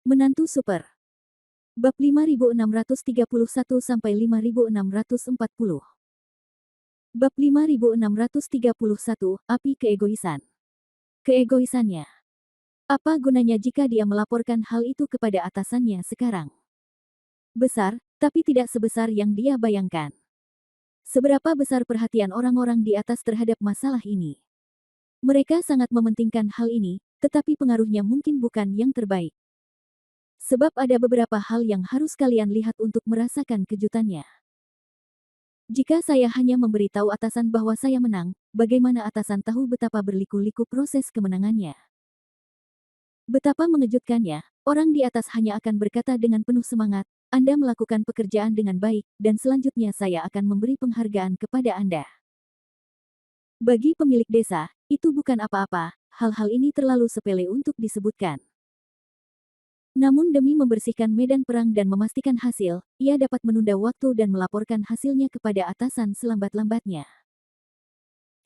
Menantu Super. Bab 5631-5640. Bab 5631, Api Keegoisan. Keegoisannya. Apa gunanya jika dia melaporkan hal itu kepada atasannya sekarang? Besar, tapi tidak sebesar yang dia bayangkan. Seberapa besar perhatian orang-orang di atas terhadap masalah ini? Mereka sangat mementingkan hal ini, tetapi pengaruhnya mungkin bukan yang terbaik. Sebab ada beberapa hal yang harus kalian lihat untuk merasakan kejutannya. Jika saya hanya memberitahu atasan bahwa saya menang, bagaimana atasan tahu betapa berliku-liku proses kemenangannya? Betapa mengejutkannya, orang di atas hanya akan berkata dengan penuh semangat, Anda melakukan pekerjaan dengan baik, dan selanjutnya saya akan memberi penghargaan kepada Anda. Bagi pemilik desa, itu bukan apa-apa, hal-hal ini terlalu sepele untuk disebutkan. Namun demi membersihkan medan perang dan memastikan hasil, ia dapat menunda waktu dan melaporkan hasilnya kepada atasan selambat-lambatnya.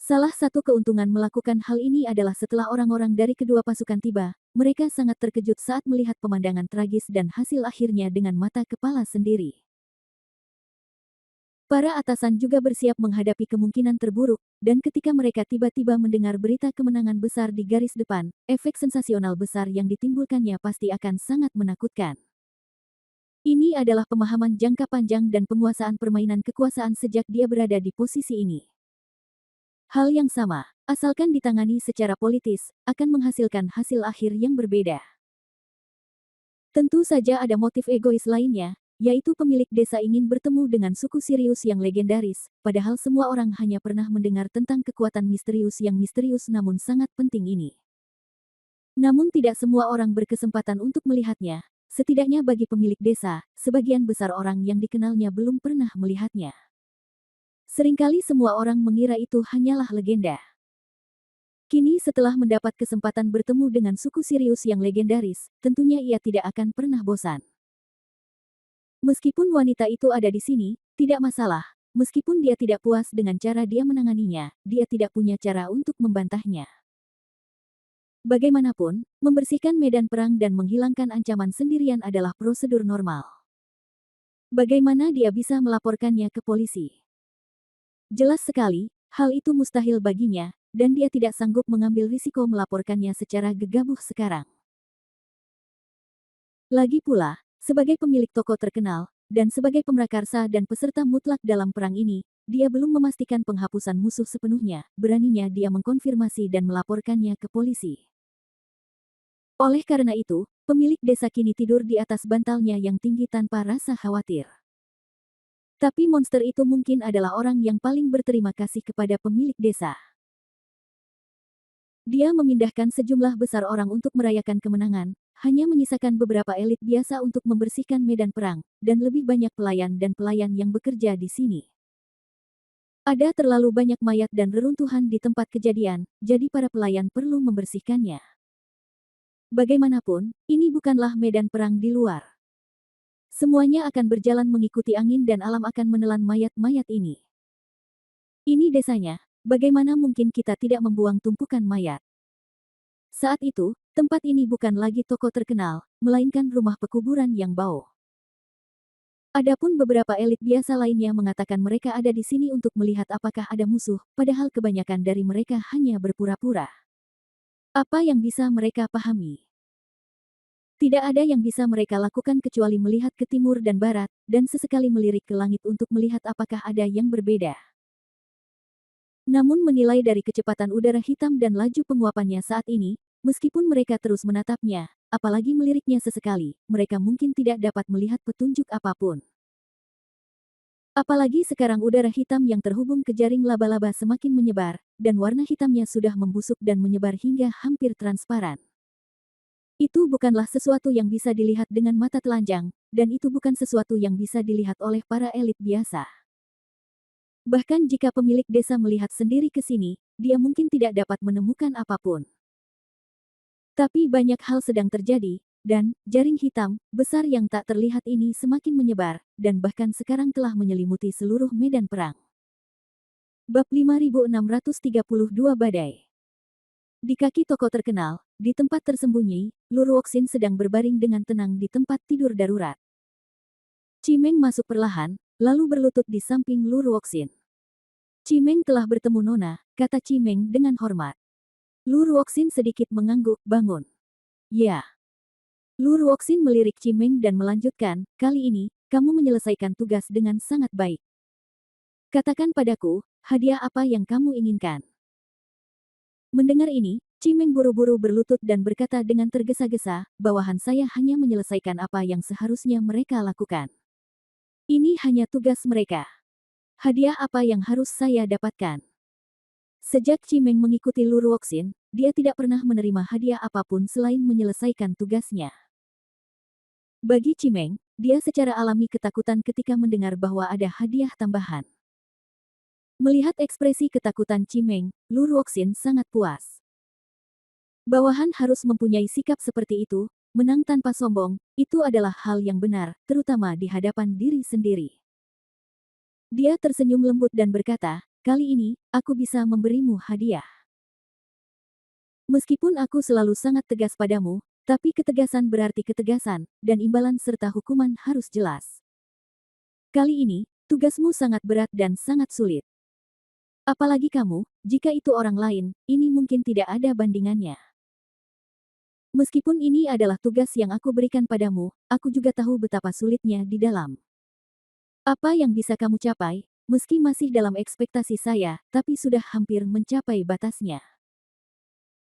Salah satu keuntungan melakukan hal ini adalah setelah orang-orang dari kedua pasukan tiba, mereka sangat terkejut saat melihat pemandangan tragis dan hasil akhirnya dengan mata kepala sendiri. Para atasan juga bersiap menghadapi kemungkinan terburuk, dan ketika mereka tiba-tiba mendengar berita kemenangan besar di garis depan, efek sensasional besar yang ditimbulkannya pasti akan sangat menakutkan. Ini adalah pemahaman jangka panjang dan penguasaan permainan kekuasaan sejak dia berada di posisi ini. Hal yang sama, asalkan ditangani secara politis, akan menghasilkan hasil akhir yang berbeda. Tentu saja ada motif egois lainnya, yaitu pemilik desa ingin bertemu dengan suku Sirius yang legendaris, padahal semua orang hanya pernah mendengar tentang kekuatan misterius yang misterius namun sangat penting ini. Namun tidak semua orang berkesempatan untuk melihatnya, setidaknya bagi pemilik desa, sebagian besar orang yang dikenalnya belum pernah melihatnya. Seringkali semua orang mengira itu hanyalah legenda. Kini setelah mendapat kesempatan bertemu dengan suku Sirius yang legendaris, tentunya ia tidak akan pernah bosan. Meskipun wanita itu ada di sini, tidak masalah. Meskipun dia tidak puas dengan cara dia menanganinya, dia tidak punya cara untuk membantahnya. Bagaimanapun, membersihkan medan perang dan menghilangkan ancaman sendirian adalah prosedur normal. Bagaimana dia bisa melaporkannya ke polisi? Jelas sekali, hal itu mustahil baginya, dan dia tidak sanggup mengambil risiko melaporkannya secara gegabah sekarang. Lagi pula, sebagai pemilik toko terkenal, dan sebagai pemrakarsa dan peserta mutlak dalam perang ini, dia belum memastikan penghapusan musuh sepenuhnya, beraninya dia mengkonfirmasi dan melaporkannya ke polisi. Oleh karena itu, pemilik desa kini tidur di atas bantalnya yang tinggi tanpa rasa khawatir. Tapi monster itu mungkin adalah orang yang paling berterima kasih kepada pemilik desa. Dia memindahkan sejumlah besar orang untuk merayakan kemenangan, hanya menyisakan beberapa elit biasa untuk membersihkan medan perang, dan lebih banyak pelayan dan pelayan yang bekerja di sini. Ada terlalu banyak mayat dan reruntuhan di tempat kejadian, jadi para pelayan perlu membersihkannya. Bagaimanapun, ini bukanlah medan perang di luar. Semuanya akan berjalan mengikuti angin dan alam akan menelan mayat-mayat ini. Ini desanya, bagaimana mungkin kita tidak membuang tumpukan mayat? Saat itu, tempat ini bukan lagi toko terkenal, melainkan rumah pekuburan yang bau. Adapun beberapa elit biasa lainnya mengatakan mereka ada di sini untuk melihat apakah ada musuh, padahal kebanyakan dari mereka hanya berpura-pura. Apa yang bisa mereka pahami? Tidak ada yang bisa mereka lakukan kecuali melihat ke timur dan barat, dan sesekali melirik ke langit untuk melihat apakah ada yang berbeda. Namun menilai dari kecepatan udara hitam dan laju penguapannya saat ini, meskipun mereka terus menatapnya, apalagi meliriknya sesekali, mereka mungkin tidak dapat melihat petunjuk apapun. Apalagi sekarang udara hitam yang terhubung ke jaring laba-laba semakin menyebar, dan warna hitamnya sudah membusuk dan menyebar hingga hampir transparan. Itu bukanlah sesuatu yang bisa dilihat dengan mata telanjang, dan itu bukan sesuatu yang bisa dilihat oleh para elit biasa. Bahkan jika pemilik desa melihat sendiri ke sini, dia mungkin tidak dapat menemukan apapun. Tapi banyak hal sedang terjadi, dan jaring hitam besar yang tak terlihat ini semakin menyebar, dan bahkan sekarang telah menyelimuti seluruh medan perang. Bab 5632 Badai. Di kaki toko terkenal, di tempat tersembunyi, Lu Ruoxin sedang berbaring dengan tenang di tempat tidur darurat. Cimeng masuk perlahan, lalu berlutut di samping Lu Ruoxin. Cimeng telah bertemu Nona, kata Cimeng dengan hormat. Lu Ruoxin sedikit mengangguk, bangun. Ya. Lu Ruoxin melirik Cimeng dan melanjutkan, kali ini, kamu menyelesaikan tugas dengan sangat baik. Katakan padaku, hadiah apa yang kamu inginkan? Mendengar ini, Cimeng buru-buru berlutut dan berkata dengan tergesa-gesa, bawahan saya hanya menyelesaikan apa yang seharusnya mereka lakukan. Ini hanya tugas mereka. Hadiah apa yang harus saya dapatkan? Sejak Cimeng mengikuti Lu Ruoxin, dia tidak pernah menerima hadiah apapun selain menyelesaikan tugasnya. Bagi Cimeng, dia secara alami ketakutan ketika mendengar bahwa ada hadiah tambahan. Melihat ekspresi ketakutan Cimeng, Lu Ruoxin sangat puas. Bawahan harus mempunyai sikap seperti itu, menang tanpa sombong, itu adalah hal yang benar, terutama di hadapan diri sendiri. Dia tersenyum lembut dan berkata, kali ini, aku bisa memberimu hadiah. Meskipun aku selalu sangat tegas padamu, tapi ketegasan berarti ketegasan, dan imbalan serta hukuman harus jelas. Kali ini, tugasmu sangat berat dan sangat sulit. Apalagi kamu, jika itu orang lain, ini mungkin tidak ada bandingannya. Meskipun ini adalah tugas yang aku berikan padamu, aku juga tahu betapa sulitnya di dalam. Apa yang bisa kamu capai, meski masih dalam ekspektasi saya, tapi sudah hampir mencapai batasnya.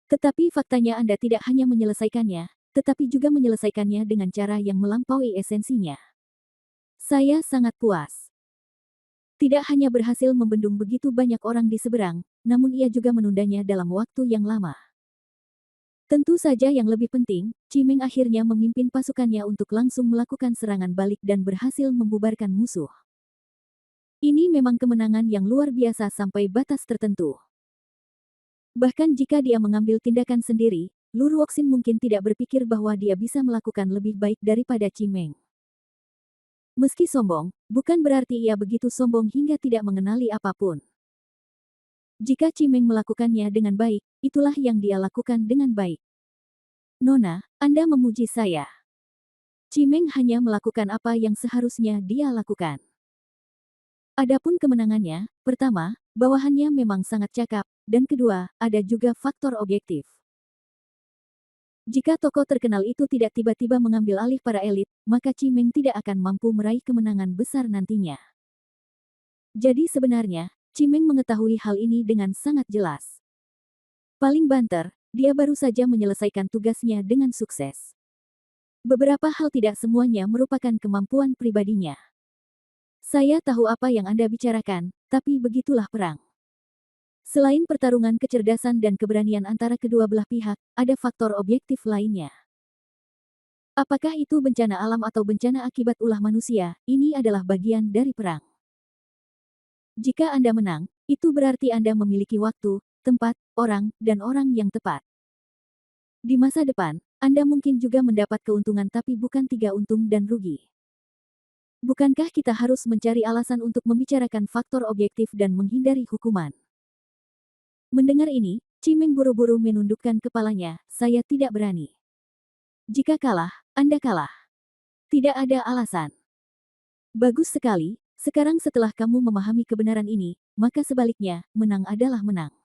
Tetapi faktanya Anda tidak hanya menyelesaikannya, tetapi juga menyelesaikannya dengan cara yang melampaui esensinya. Saya sangat puas. Tidak hanya berhasil membendung begitu banyak orang di seberang, namun ia juga menundanya dalam waktu yang lama. Tentu saja yang lebih penting, Cimeng akhirnya memimpin pasukannya untuk langsung melakukan serangan balik dan berhasil membubarkan musuh. Ini memang kemenangan yang luar biasa sampai batas tertentu. Bahkan jika dia mengambil tindakan sendiri, Lu Ruoxin mungkin tidak berpikir bahwa dia bisa melakukan lebih baik daripada Cimeng. Meski sombong, bukan berarti ia begitu sombong hingga tidak mengenali apapun. Jika Cimeng melakukannya dengan baik, itulah yang dia lakukan dengan baik. Nona, Anda memuji saya. Cimeng hanya melakukan apa yang seharusnya dia lakukan. Adapun kemenangannya, pertama, bawahannya memang sangat cakap, dan kedua, ada juga faktor objektif. Jika tokoh terkenal itu tidak tiba-tiba mengambil alih para elit, maka Cimeng tidak akan mampu meraih kemenangan besar nantinya. Jadi sebenarnya, Cimeng mengetahui hal ini dengan sangat jelas. Paling banter, dia baru saja menyelesaikan tugasnya dengan sukses. Beberapa hal tidak semuanya merupakan kemampuan pribadinya. Saya tahu apa yang Anda bicarakan, tapi begitulah perang. Selain pertarungan kecerdasan dan keberanian antara kedua belah pihak, ada faktor objektif lainnya. Apakah itu bencana alam atau bencana akibat ulah manusia, ini adalah bagian dari perang. Jika Anda menang, itu berarti Anda memiliki waktu, tempat, orang, dan orang yang tepat. Di masa depan, Anda mungkin juga mendapat keuntungan tapi bukan 3 untung dan rugi. Bukankah kita harus mencari alasan untuk membicarakan faktor objektif dan menghindari hukuman? Mendengar ini, Cimeng buru-buru menundukkan kepalanya, saya tidak berani. Jika kalah, Anda kalah. Tidak ada alasan. Bagus sekali, sekarang setelah kamu memahami kebenaran ini, maka sebaliknya, menang adalah menang.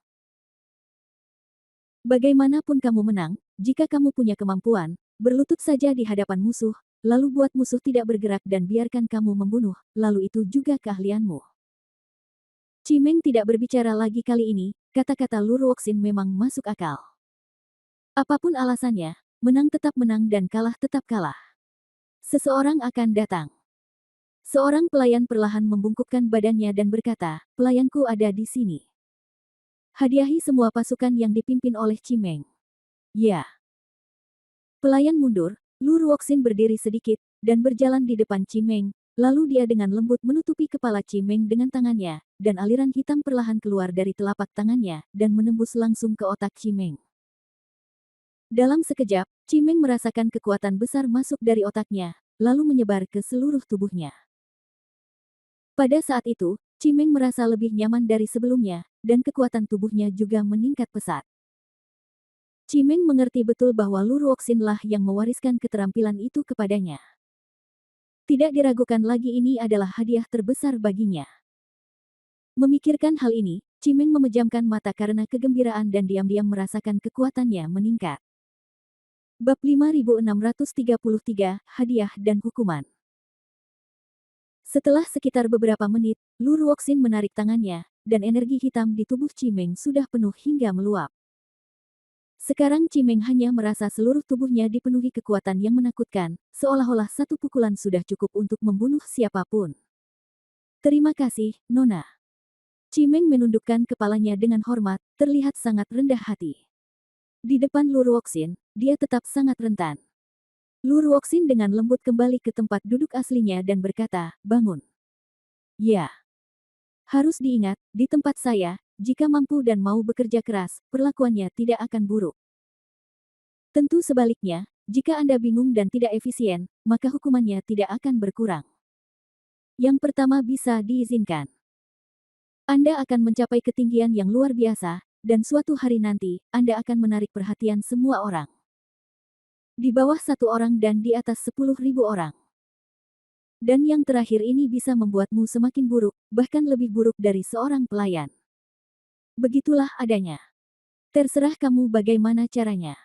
Bagaimanapun kamu menang, jika kamu punya kemampuan, berlutut saja di hadapan musuh, lalu buat musuh tidak bergerak dan biarkan kamu membunuh, lalu itu juga keahlianmu. Cimeng tidak berbicara lagi kali ini, kata-kata Lu Ruoxin memang masuk akal. Apapun alasannya, menang tetap menang dan kalah tetap kalah. Seseorang akan datang. Seorang pelayan perlahan membungkukkan badannya dan berkata, pelayanku ada di sini. Hadiahi semua pasukan yang dipimpin oleh Cimeng. Ya. Pelayan mundur, Lu Ruoxin berdiri sedikit, dan berjalan di depan Cimeng, lalu dia dengan lembut menutupi kepala Cimeng dengan tangannya, dan aliran hitam perlahan keluar dari telapak tangannya, dan menembus langsung ke otak Cimeng. Dalam sekejap, Cimeng merasakan kekuatan besar masuk dari otaknya, lalu menyebar ke seluruh tubuhnya. Pada saat itu, Cimeng merasa lebih nyaman dari sebelumnya, dan kekuatan tubuhnya juga meningkat pesat. Cimeng mengerti betul bahwa Lu Ruoxin lah yang mewariskan keterampilan itu kepadanya. Tidak diragukan lagi ini adalah hadiah terbesar baginya. Memikirkan hal ini, Cimeng memejamkan mata karena kegembiraan dan diam-diam merasakan kekuatannya meningkat. Bab 5633, Hadiah dan Hukuman. Setelah sekitar beberapa menit, Lu Ruoxin menarik tangannya, dan energi hitam di tubuh Cimeng sudah penuh hingga meluap. Sekarang Cimeng hanya merasa seluruh tubuhnya dipenuhi kekuatan yang menakutkan, seolah-olah satu pukulan sudah cukup untuk membunuh siapapun. Terima kasih, Nona. Cimeng menundukkan kepalanya dengan hormat, terlihat sangat rendah hati. Di depan Lu Ruoxin, dia tetap sangat rentan. Lu Ruoxin dengan lembut kembali ke tempat duduk aslinya dan berkata, bangun. Ya. Harus diingat, di tempat saya, jika mampu dan mau bekerja keras, perlakuannya tidak akan buruk. Tentu sebaliknya, jika Anda bingung dan tidak efisien, maka hukumannya tidak akan berkurang. Yang pertama bisa diizinkan. Anda akan mencapai ketinggian yang luar biasa, dan suatu hari nanti, Anda akan menarik perhatian semua orang. Di bawah 1 orang dan di atas 10.000 orang. Dan yang terakhir ini bisa membuatmu semakin buruk, bahkan lebih buruk dari seorang pelayan. Begitulah adanya. Terserah kamu bagaimana caranya.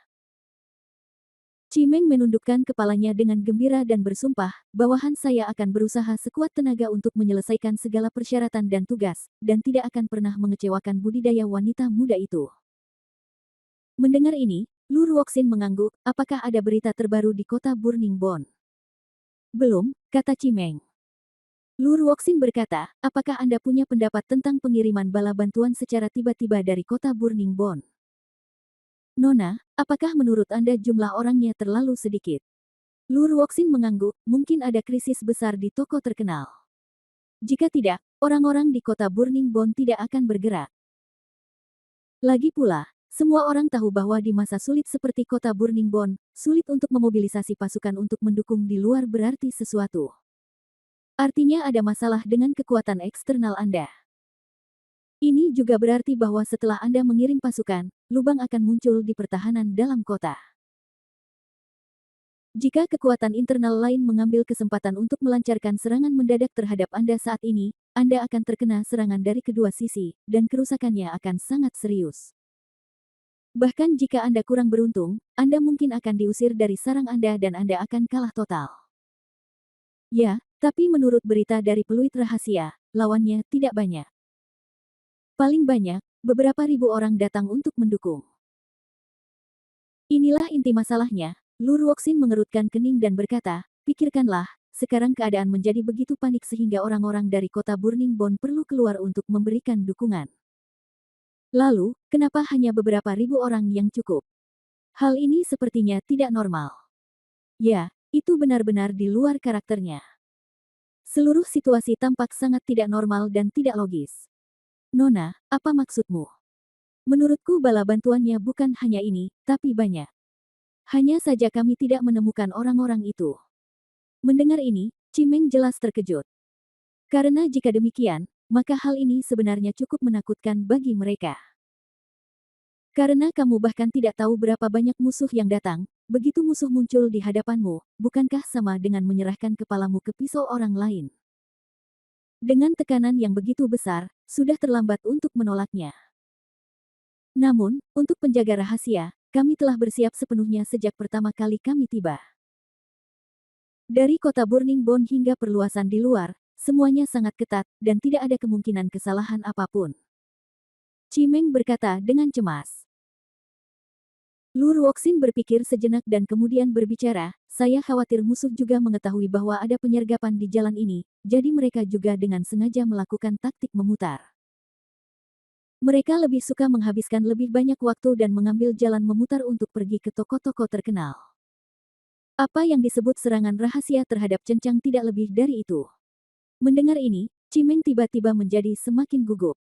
Cimeng menundukkan kepalanya dengan gembira dan bersumpah, bawahan saya akan berusaha sekuat tenaga untuk menyelesaikan segala persyaratan dan tugas, dan tidak akan pernah mengecewakan budidaya wanita muda itu. Mendengar ini, Lu Ruoxin mengangguk, apakah ada berita terbaru di kota Burning Bone? Belum, kata Cimeng. Lu Ruoxin berkata, apakah Anda punya pendapat tentang pengiriman bala bantuan secara tiba-tiba dari kota Burning Bone? Nona, apakah menurut Anda jumlah orangnya terlalu sedikit? Lu Ruoxin mengangguk, mungkin ada krisis besar di toko terkenal. Jika tidak, orang-orang di kota Burning Bone tidak akan bergerak. Lagi pula, semua orang tahu bahwa di masa sulit seperti kota Burning Bone, sulit untuk memobilisasi pasukan untuk mendukung di luar berarti sesuatu. Artinya ada masalah dengan kekuatan eksternal Anda. Ini juga berarti bahwa setelah Anda mengirim pasukan, lubang akan muncul di pertahanan dalam kota. Jika kekuatan internal lain mengambil kesempatan untuk melancarkan serangan mendadak terhadap Anda saat ini, Anda akan terkena serangan dari kedua sisi, dan kerusakannya akan sangat serius. Bahkan jika Anda kurang beruntung, Anda mungkin akan diusir dari sarang Anda dan Anda akan kalah total. Ya, tapi menurut berita dari peluit rahasia, lawannya tidak banyak. Paling banyak, beberapa ribu orang datang untuk mendukung. Inilah inti masalahnya, Lu Ruoxin mengerutkan kening dan berkata, pikirkanlah, sekarang keadaan menjadi begitu panik sehingga orang-orang dari kota Burning Bone perlu keluar untuk memberikan dukungan. Lalu, kenapa hanya beberapa ribu orang yang cukup? Hal ini sepertinya tidak normal. Ya, itu benar-benar di luar karakternya. Seluruh situasi tampak sangat tidak normal dan tidak logis. Nona, apa maksudmu? Menurutku bala bantuannya bukan hanya ini, tapi banyak. Hanya saja kami tidak menemukan orang-orang itu. Mendengar ini, Cimeng jelas terkejut. Karena jika demikian, maka hal ini sebenarnya cukup menakutkan bagi mereka. Karena kamu bahkan tidak tahu berapa banyak musuh yang datang, begitu musuh muncul di hadapanmu, bukankah sama dengan menyerahkan kepalamu ke pisau orang lain? Dengan tekanan yang begitu besar, sudah terlambat untuk menolaknya. Namun, untuk penjaga rahasia, kami telah bersiap sepenuhnya sejak pertama kali kami tiba. Dari kota Burning Bone hingga perluasan di luar, semuanya sangat ketat, dan tidak ada kemungkinan kesalahan apapun. Cimeng berkata dengan cemas. Lu Ruoxin berpikir sejenak dan kemudian berbicara, saya khawatir musuh juga mengetahui bahwa ada penyergapan di jalan ini, jadi mereka juga dengan sengaja melakukan taktik memutar. Mereka lebih suka menghabiskan lebih banyak waktu dan mengambil jalan memutar untuk pergi ke toko-toko terkenal. Apa yang disebut serangan rahasia terhadap Cencang tidak lebih dari itu. Mendengar ini, Cimeng tiba-tiba menjadi semakin gugup.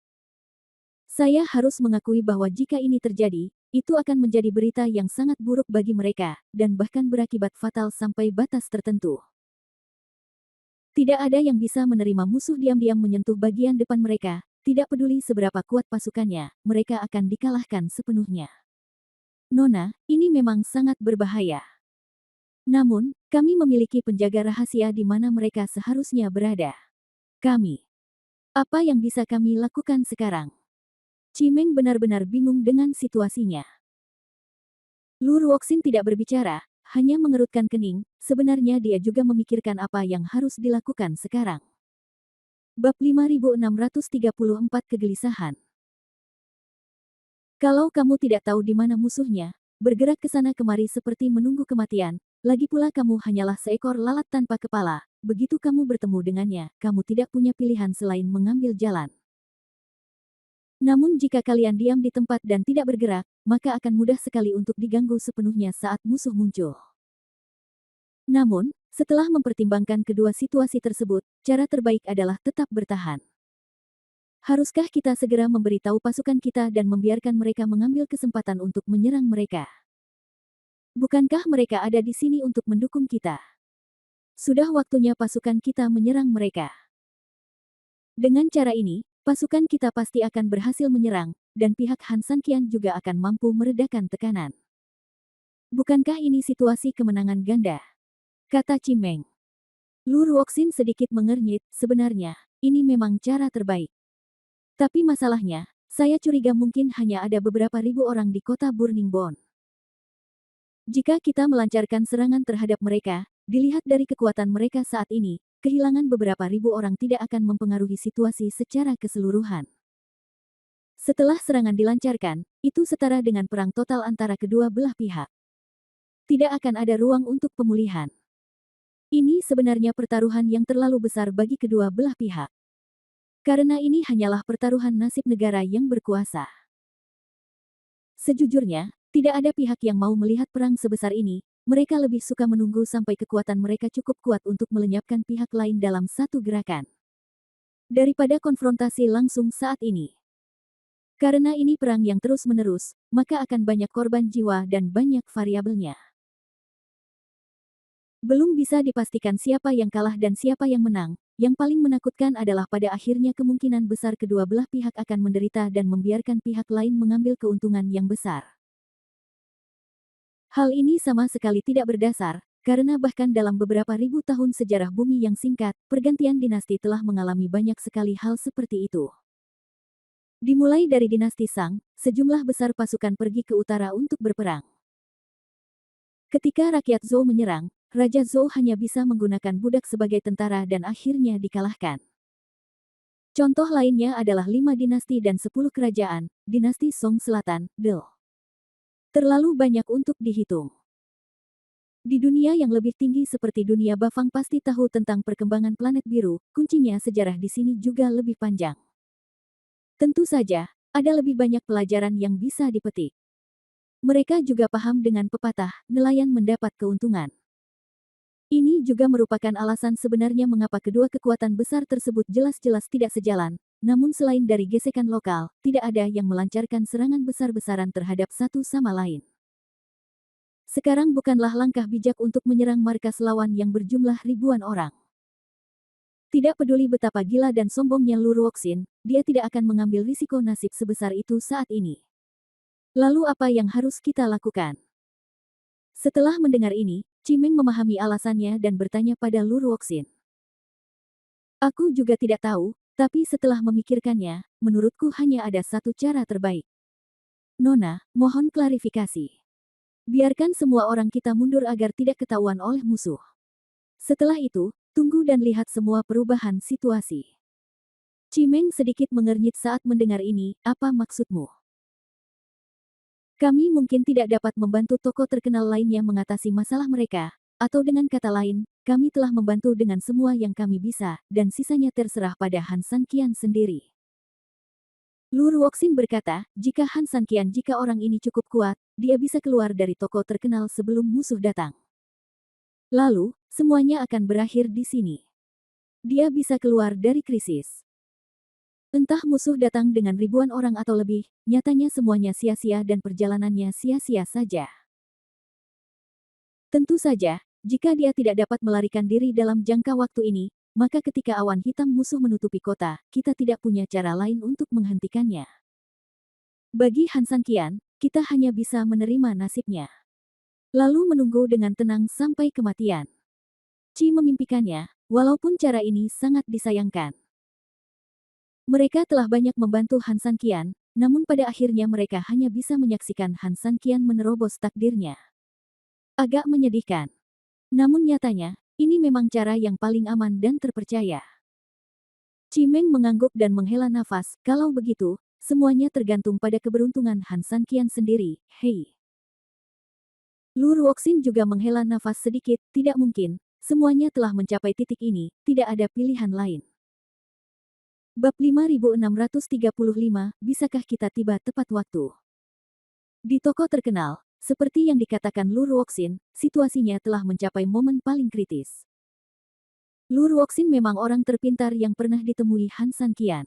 Saya harus mengakui bahwa jika ini terjadi, itu akan menjadi berita yang sangat buruk bagi mereka, dan bahkan berakibat fatal sampai batas tertentu. Tidak ada yang bisa menerima musuh diam-diam menyentuh bagian depan mereka, tidak peduli seberapa kuat pasukannya, mereka akan dikalahkan sepenuhnya. Nona, ini memang sangat berbahaya. Namun, kami memiliki penjaga rahasia di mana mereka seharusnya berada. Kami. Apa yang bisa kami lakukan sekarang? Cimeng benar-benar bingung dengan situasinya. Lu Ruoxin tidak berbicara, hanya mengerutkan kening, sebenarnya dia juga memikirkan apa yang harus dilakukan sekarang. Bab 5634 Kegelisahan. Kalau kamu tidak tahu di mana musuhnya, bergerak ke sana kemari seperti menunggu kematian, lagi pula kamu hanyalah seekor lalat tanpa kepala, begitu kamu bertemu dengannya, kamu tidak punya pilihan selain mengambil jalan. Namun jika kalian diam di tempat dan tidak bergerak, maka akan mudah sekali untuk diganggu sepenuhnya saat musuh muncul. Namun, setelah mempertimbangkan kedua situasi tersebut, cara terbaik adalah tetap bertahan. Haruskah kita segera memberitahu pasukan kita dan membiarkan mereka mengambil kesempatan untuk menyerang mereka? Bukankah mereka ada di sini untuk mendukung kita? Sudah waktunya pasukan kita menyerang mereka. Dengan cara ini, pasukan kita pasti akan berhasil menyerang, dan pihak Han Sanqian juga akan mampu meredakan tekanan. Bukankah ini situasi kemenangan ganda? Kata Cimeng. Lu Ruoxin sedikit mengernyit, sebenarnya, ini memang cara terbaik. Tapi masalahnya, saya curiga mungkin hanya ada beberapa ribu orang di kota Burning Bone. Jika kita melancarkan serangan terhadap mereka, dilihat dari kekuatan mereka saat ini, kehilangan beberapa ribu orang tidak akan mempengaruhi situasi secara keseluruhan. Setelah serangan dilancarkan, itu setara dengan perang total antara kedua belah pihak. Tidak akan ada ruang untuk pemulihan. Ini sebenarnya pertaruhan yang terlalu besar bagi kedua belah pihak. Karena ini hanyalah pertaruhan nasib negara yang berkuasa. Sejujurnya, tidak ada pihak yang mau melihat perang sebesar ini, mereka lebih suka menunggu sampai kekuatan mereka cukup kuat untuk melenyapkan pihak lain dalam satu gerakan. Daripada konfrontasi langsung saat ini. Karena ini perang yang terus-menerus, maka akan banyak korban jiwa dan banyak variabelnya. Belum bisa dipastikan siapa yang kalah dan siapa yang menang. Yang paling menakutkan adalah pada akhirnya kemungkinan besar kedua belah pihak akan menderita dan membiarkan pihak lain mengambil keuntungan yang besar. Hal ini sama sekali tidak berdasar, karena bahkan dalam beberapa ribu tahun sejarah bumi yang singkat, pergantian dinasti telah mengalami banyak sekali hal seperti itu. Dimulai dari dinasti Shang, sejumlah besar pasukan pergi ke utara untuk berperang. Ketika rakyat Zhou menyerang, Raja Zhou hanya bisa menggunakan budak sebagai tentara dan akhirnya dikalahkan. Contoh lainnya adalah 5 dinasti dan 10 kerajaan, dinasti Song Selatan, Del. Terlalu banyak untuk dihitung. Di dunia yang lebih tinggi seperti dunia Bafang pasti tahu tentang perkembangan planet biru, kuncinya sejarah di sini juga lebih panjang. Tentu saja, ada lebih banyak pelajaran yang bisa dipetik. Mereka juga paham dengan pepatah, nelayan mendapat keuntungan. Ini juga merupakan alasan sebenarnya mengapa kedua kekuatan besar tersebut jelas-jelas tidak sejalan, namun selain dari gesekan lokal, tidak ada yang melancarkan serangan besar-besaran terhadap satu sama lain. Sekarang bukanlah langkah bijak untuk menyerang markas lawan yang berjumlah ribuan orang. Tidak peduli betapa gila dan sombongnya Lu Ruoxin, dia tidak akan mengambil risiko nasib sebesar itu saat ini. Lalu apa yang harus kita lakukan? Setelah mendengar ini, Cimeng memahami alasannya dan bertanya pada Lu Ruoxin. Aku juga tidak tahu, tapi setelah memikirkannya, menurutku hanya ada satu cara terbaik. Nona, mohon klarifikasi. Biarkan semua orang kita mundur agar tidak ketahuan oleh musuh. Setelah itu, tunggu dan lihat semua perubahan situasi. Cimeng sedikit mengernyit saat mendengar ini, apa maksudmu? Kami mungkin tidak dapat membantu tokoh terkenal lainnya mengatasi masalah mereka, atau dengan kata lain, kami telah membantu dengan semua yang kami bisa, dan sisanya terserah pada Han Sanqian sendiri. Lu Ruoxin berkata, jika Han Sanqian jika orang ini cukup kuat, dia bisa keluar dari tokoh terkenal sebelum musuh datang. Lalu, semuanya akan berakhir di sini. Dia bisa keluar dari krisis. Entah musuh datang dengan ribuan orang atau lebih, nyatanya semuanya sia-sia dan perjalanannya sia-sia saja. Tentu saja, jika dia tidak dapat melarikan diri dalam jangka waktu ini, maka ketika awan hitam musuh menutupi kota, kita tidak punya cara lain untuk menghentikannya. Bagi Han Sanqian, kita hanya bisa menerima nasibnya. Lalu menunggu dengan tenang sampai kematian. Qi memimpikannya, walaupun cara ini sangat disayangkan. Mereka telah banyak membantu Han San Qian, namun pada akhirnya mereka hanya bisa menyaksikan Han San Qian menerobos takdirnya. Agak menyedihkan. Namun nyatanya, ini memang cara yang paling aman dan terpercaya. Cimeng mengangguk dan menghela nafas, kalau begitu, semuanya tergantung pada keberuntungan Han San Qian sendiri, hei. Lu Ruoxin juga menghela nafas sedikit, tidak mungkin, semuanya telah mencapai titik ini, tidak ada pilihan lain. Bab 5635, bisakah kita tiba tepat waktu? Di toko terkenal, seperti yang dikatakan Lu Ruoxin, situasinya telah mencapai momen paling kritis. Lu Ruoxin memang orang terpintar yang pernah ditemui Han San Qian.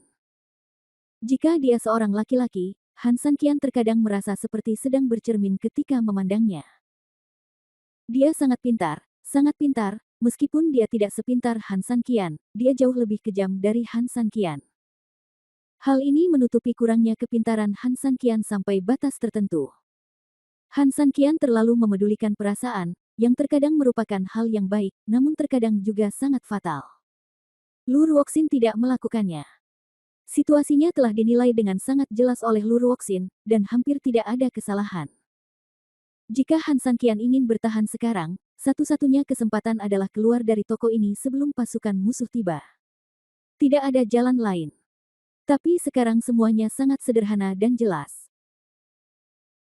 Jika dia seorang laki-laki, Han San Qian terkadang merasa seperti sedang bercermin ketika memandangnya. Dia sangat pintar, meskipun dia tidak sepintar Han San Qian, dia jauh lebih kejam dari Han San Qian. Hal ini menutupi kurangnya kepintaran Han San Qian sampai batas tertentu. Han San Qian terlalu memedulikan perasaan, yang terkadang merupakan hal yang baik, namun terkadang juga sangat fatal. Lu Ruoxin tidak melakukannya. Situasinya telah dinilai dengan sangat jelas oleh Lu Ruoxin, dan hampir tidak ada kesalahan. Jika Han San Qian ingin bertahan sekarang, satu-satunya kesempatan adalah keluar dari toko ini sebelum pasukan musuh tiba. Tidak ada jalan lain. Tapi sekarang semuanya sangat sederhana dan jelas.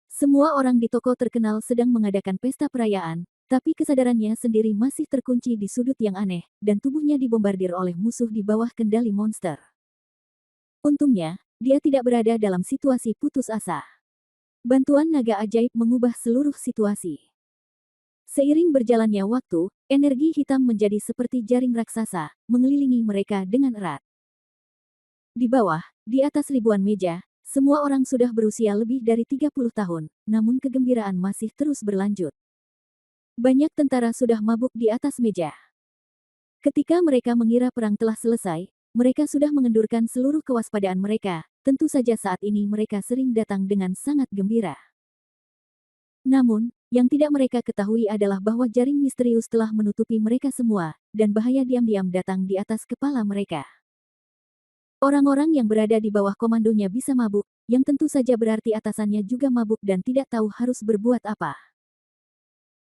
Semua orang di toko terkenal sedang mengadakan pesta perayaan, tapi kesadarannya sendiri masih terkunci di sudut yang aneh, dan tubuhnya dibombardir oleh musuh di bawah kendali monster. Untungnya, dia tidak berada dalam situasi putus asa. Bantuan naga ajaib mengubah seluruh situasi. Seiring berjalannya waktu, energi hitam menjadi seperti jaring raksasa, mengelilingi mereka dengan erat. Di bawah, di atas ribuan meja, semua orang sudah berusia lebih dari 30 tahun, namun kegembiraan masih terus berlanjut. Banyak tentara sudah mabuk di atas meja. Ketika mereka mengira perang telah selesai, mereka sudah mengendurkan seluruh kewaspadaan mereka, tentu saja saat ini mereka sering datang dengan sangat gembira. Namun, yang tidak mereka ketahui adalah bahwa jaring misterius telah menutupi mereka semua, dan bahaya diam-diam datang di atas kepala mereka. Orang-orang yang berada di bawah komandonya bisa mabuk, yang tentu saja berarti atasannya juga mabuk dan tidak tahu harus berbuat apa.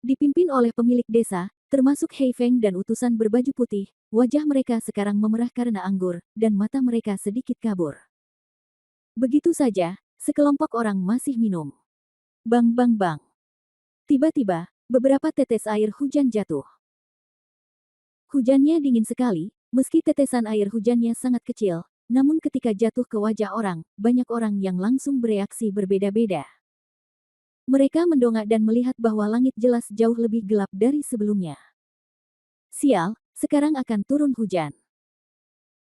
Dipimpin oleh pemilik desa, termasuk Hei Feng dan utusan berbaju putih, wajah mereka sekarang memerah karena anggur, dan mata mereka sedikit kabur. Begitu saja, sekelompok orang masih minum. Bang bang bang. Tiba-tiba, beberapa tetes air hujan jatuh. Hujannya dingin sekali, meski tetesan air hujannya sangat kecil, namun ketika jatuh ke wajah orang, banyak orang yang langsung bereaksi berbeda-beda. Mereka mendongak dan melihat bahwa langit jelas jauh lebih gelap dari sebelumnya. Sial, sekarang akan turun hujan.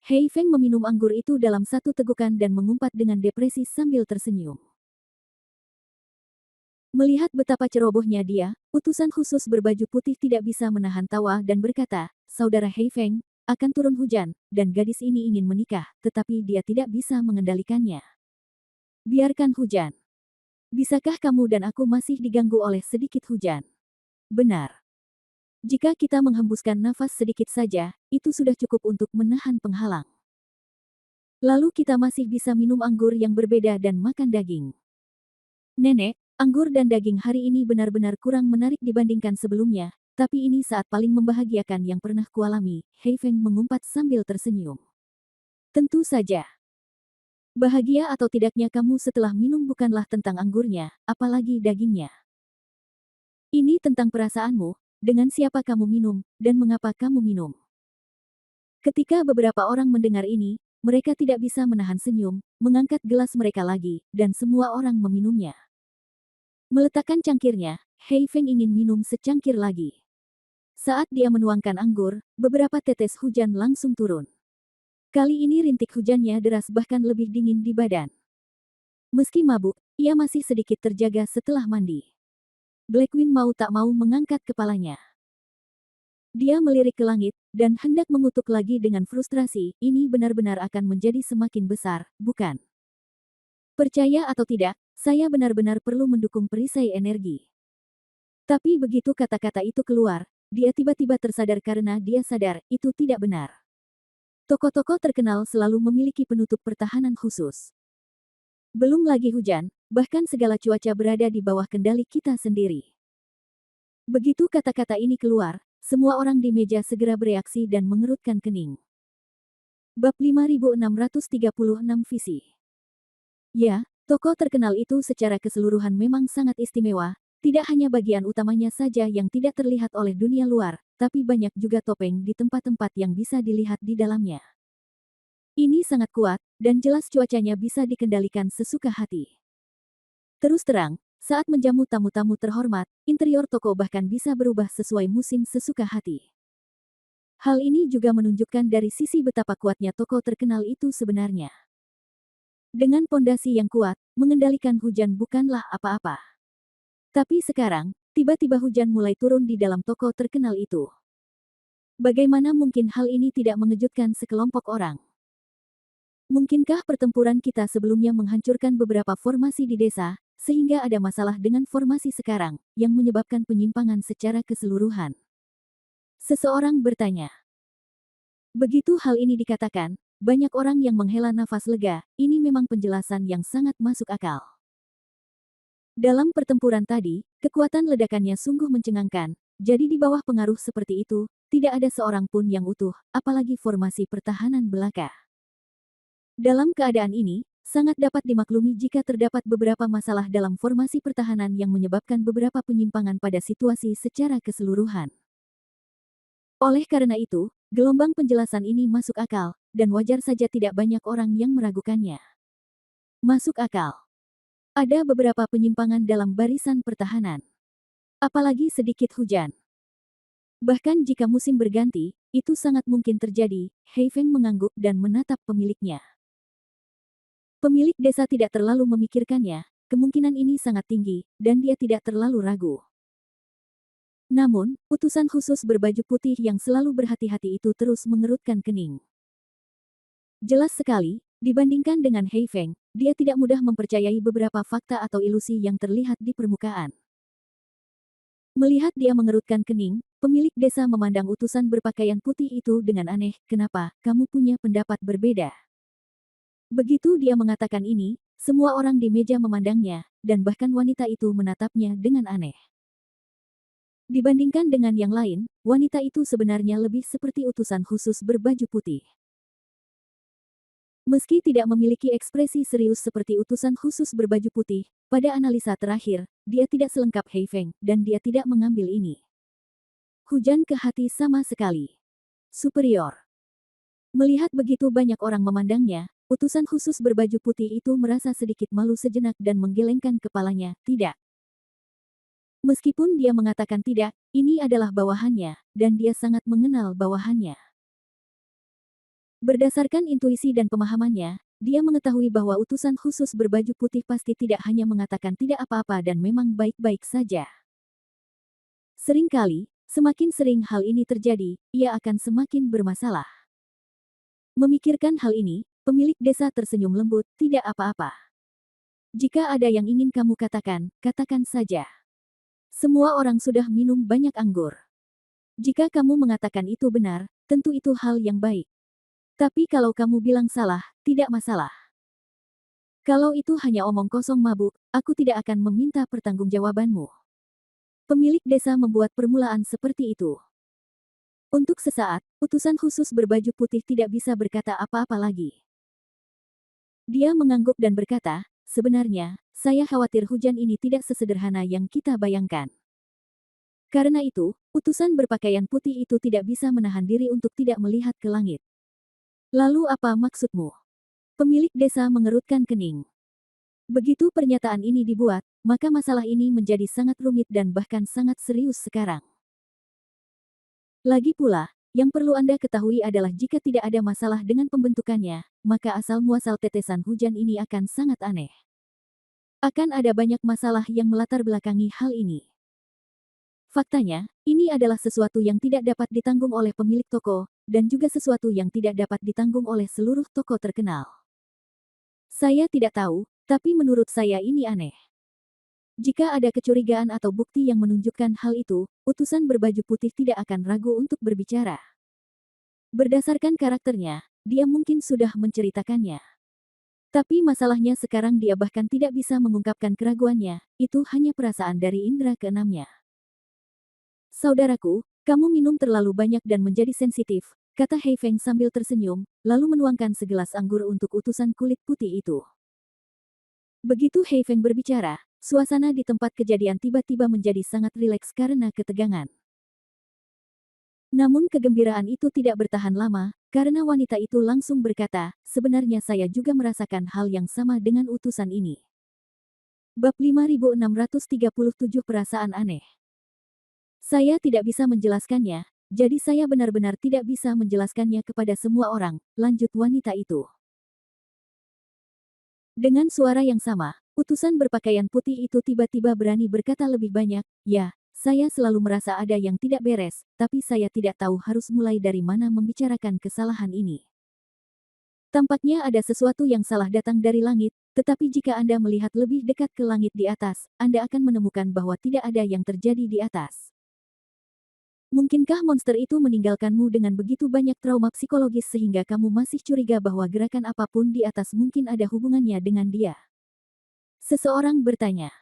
Hei Feng meminum anggur itu dalam satu tegukan dan mengumpat dengan depresi sambil tersenyum. Melihat betapa cerobohnya dia, utusan khusus berbaju putih tidak bisa menahan tawa dan berkata, "Saudara Hei Feng, akan turun hujan, dan gadis ini ingin menikah, tetapi dia tidak bisa mengendalikannya. Biarkan hujan. Bisakah kamu dan aku masih diganggu oleh sedikit hujan?" Benar. Jika kita menghembuskan nafas sedikit saja, itu sudah cukup untuk menahan penghalang. Lalu kita masih bisa minum anggur yang berbeda dan makan daging. Nenek, anggur dan daging hari ini benar-benar kurang menarik dibandingkan sebelumnya, tapi ini saat paling membahagiakan yang pernah kualami, Hei Feng mengumpat sambil tersenyum. Tentu saja. Bahagia atau tidaknya kamu setelah minum bukanlah tentang anggurnya, apalagi dagingnya. Ini tentang perasaanmu, dengan siapa kamu minum, dan mengapa kamu minum. Ketika beberapa orang mendengar ini, mereka tidak bisa menahan senyum, mengangkat gelas mereka lagi, dan semua orang meminumnya. Meletakkan cangkirnya, Hei Feng ingin minum secangkir lagi. Saat dia menuangkan anggur, beberapa tetes hujan langsung turun. Kali ini rintik hujannya deras bahkan lebih dingin di badan. Meski mabuk, ia masih sedikit terjaga setelah mandi. Blackwing mau tak mau mengangkat kepalanya. Dia melirik ke langit, dan hendak mengutuk lagi dengan frustrasi, ini benar-benar akan menjadi semakin besar, bukan? Percaya atau tidak, saya benar-benar perlu mendukung perisai energi. Tapi begitu kata-kata itu keluar, dia tiba-tiba tersadar karena dia sadar itu tidak benar. Toko-toko terkenal selalu memiliki penutup pertahanan khusus. Belum lagi hujan, bahkan segala cuaca berada di bawah kendali kita sendiri. Begitu kata-kata ini keluar, semua orang di meja segera bereaksi dan mengerutkan kening. Bab 5636 Visi. Ya, toko terkenal itu secara keseluruhan memang sangat istimewa, tidak hanya bagian utamanya saja yang tidak terlihat oleh dunia luar, tapi banyak juga topeng di tempat-tempat yang bisa dilihat di dalamnya. Ini sangat kuat, dan jelas cuacanya bisa dikendalikan sesuka hati. Terus terang, saat menjamu tamu-tamu terhormat, interior toko bahkan bisa berubah sesuai musim sesuka hati. Hal ini juga menunjukkan dari sisi betapa kuatnya toko terkenal itu sebenarnya. Dengan pondasi yang kuat, mengendalikan hujan bukanlah apa-apa. Tapi sekarang, tiba-tiba hujan mulai turun di dalam toko terkenal itu. Bagaimana mungkin hal ini tidak mengejutkan sekelompok orang? Mungkinkah pertempuran kita sebelumnya menghancurkan beberapa formasi di desa, sehingga ada masalah dengan formasi sekarang, yang menyebabkan penyimpangan secara keseluruhan? Seseorang bertanya. Begitu hal ini dikatakan, banyak orang yang menghela nafas lega, ini memang penjelasan yang sangat masuk akal. Dalam pertempuran tadi, kekuatan ledakannya sungguh mencengangkan, jadi di bawah pengaruh seperti itu, tidak ada seorang pun yang utuh, apalagi formasi pertahanan belaka. Dalam keadaan ini, sangat dapat dimaklumi jika terdapat beberapa masalah dalam formasi pertahanan yang menyebabkan beberapa penyimpangan pada situasi secara keseluruhan. Oleh karena itu, gelombang penjelasan ini masuk akal, dan wajar saja tidak banyak orang yang meragukannya. Masuk akal. Ada beberapa penyimpangan dalam barisan pertahanan. Apalagi sedikit hujan. Bahkan jika musim berganti, itu sangat mungkin terjadi. Hei Feng mengangguk dan menatap pemiliknya. Pemilik desa tidak terlalu memikirkannya, kemungkinan ini sangat tinggi, dan dia tidak terlalu ragu. Namun, utusan khusus berbaju putih yang selalu berhati-hati itu terus mengerutkan kening. Jelas sekali, dibandingkan dengan Hei Feng, dia tidak mudah mempercayai beberapa fakta atau ilusi yang terlihat di permukaan. Melihat dia mengerutkan kening, pemilik desa memandang utusan berpakaian putih itu dengan aneh. Kenapa, kamu punya pendapat berbeda? Begitu dia mengatakan ini, semua orang di meja memandangnya, dan bahkan wanita itu menatapnya dengan aneh. Dibandingkan dengan yang lain, wanita itu sebenarnya lebih seperti utusan khusus berbaju putih. Meski tidak memiliki ekspresi serius seperti utusan khusus berbaju putih, pada analisa terakhir, dia tidak selengkap Hei Feng, dan dia tidak mengambil ini. Hujan ke hati sama sekali. Superior. Melihat begitu banyak orang memandangnya, utusan khusus berbaju putih itu merasa sedikit malu sejenak dan menggelengkan kepalanya. Tidak. Meskipun dia mengatakan tidak, ini adalah bawahannya, dan dia sangat mengenal bawahannya. Berdasarkan intuisi dan pemahamannya, dia mengetahui bahwa utusan khusus berbaju putih pasti tidak hanya mengatakan tidak apa-apa dan memang baik-baik saja. Seringkali, semakin sering hal ini terjadi, ia akan semakin bermasalah. Memikirkan hal ini, pemilik desa tersenyum lembut, tidak apa-apa. Jika ada yang ingin kamu katakan, katakan saja. Semua orang sudah minum banyak anggur. Jika kamu mengatakan itu benar, tentu itu hal yang baik. Tapi kalau kamu bilang salah, tidak masalah. Kalau itu hanya omong kosong mabuk, aku tidak akan meminta pertanggungjawabanmu. Pemilik desa membuat permulaan seperti itu. Untuk sesaat, utusan khusus berbaju putih tidak bisa berkata apa-apa lagi. Dia mengangguk dan berkata, sebenarnya, saya khawatir hujan ini tidak sesederhana yang kita bayangkan. Karena itu, utusan berpakaian putih itu tidak bisa menahan diri untuk tidak melihat ke langit. Lalu apa maksudmu? Pemilik desa mengerutkan kening. Begitu pernyataan ini dibuat, maka masalah ini menjadi sangat rumit dan bahkan sangat serius sekarang. Lagi pula, yang perlu Anda ketahui adalah jika tidak ada masalah dengan pembentukannya, maka asal-muasal tetesan hujan ini akan sangat aneh. Akan ada banyak masalah yang melatar belakangi hal ini. Faktanya, ini adalah sesuatu yang tidak dapat ditanggung oleh pemilik toko, dan juga sesuatu yang tidak dapat ditanggung oleh seluruh toko terkenal. Saya tidak tahu, Tapi menurut saya ini aneh. Jika ada kecurigaan atau bukti yang menunjukkan hal itu, utusan berbaju putih tidak akan ragu untuk berbicara. Berdasarkan karakternya, dia mungkin sudah menceritakannya. Tapi masalahnya sekarang dia bahkan tidak bisa mengungkapkan keraguannya, itu hanya perasaan dari indera keenamnya. Saudaraku, kamu minum terlalu banyak dan menjadi sensitif, kata Hei Feng sambil tersenyum, lalu menuangkan segelas anggur untuk utusan kulit putih itu. Begitu Hei Feng berbicara, suasana di tempat kejadian tiba-tiba menjadi sangat rileks karena ketegangan. Namun kegembiraan itu tidak bertahan lama, karena wanita itu langsung berkata, sebenarnya saya juga merasakan hal yang sama dengan utusan ini. Bab 5637 Perasaan Aneh. Saya tidak bisa menjelaskannya, jadi saya benar-benar tidak bisa menjelaskannya kepada semua orang, lanjut wanita itu. Dengan suara yang sama, utusan berpakaian putih itu tiba-tiba berani berkata lebih banyak, ya, saya selalu merasa ada yang tidak beres, tapi saya tidak tahu harus mulai dari mana membicarakan kesalahan ini. Tampaknya ada sesuatu yang salah datang dari langit, tetapi jika Anda melihat lebih dekat ke langit di atas, Anda akan menemukan bahwa tidak ada yang terjadi di atas. Mungkinkah monster itu meninggalkanmu dengan begitu banyak trauma psikologis sehingga kamu masih curiga bahwa gerakan apapun di atas mungkin ada hubungannya dengan dia? Seseorang bertanya.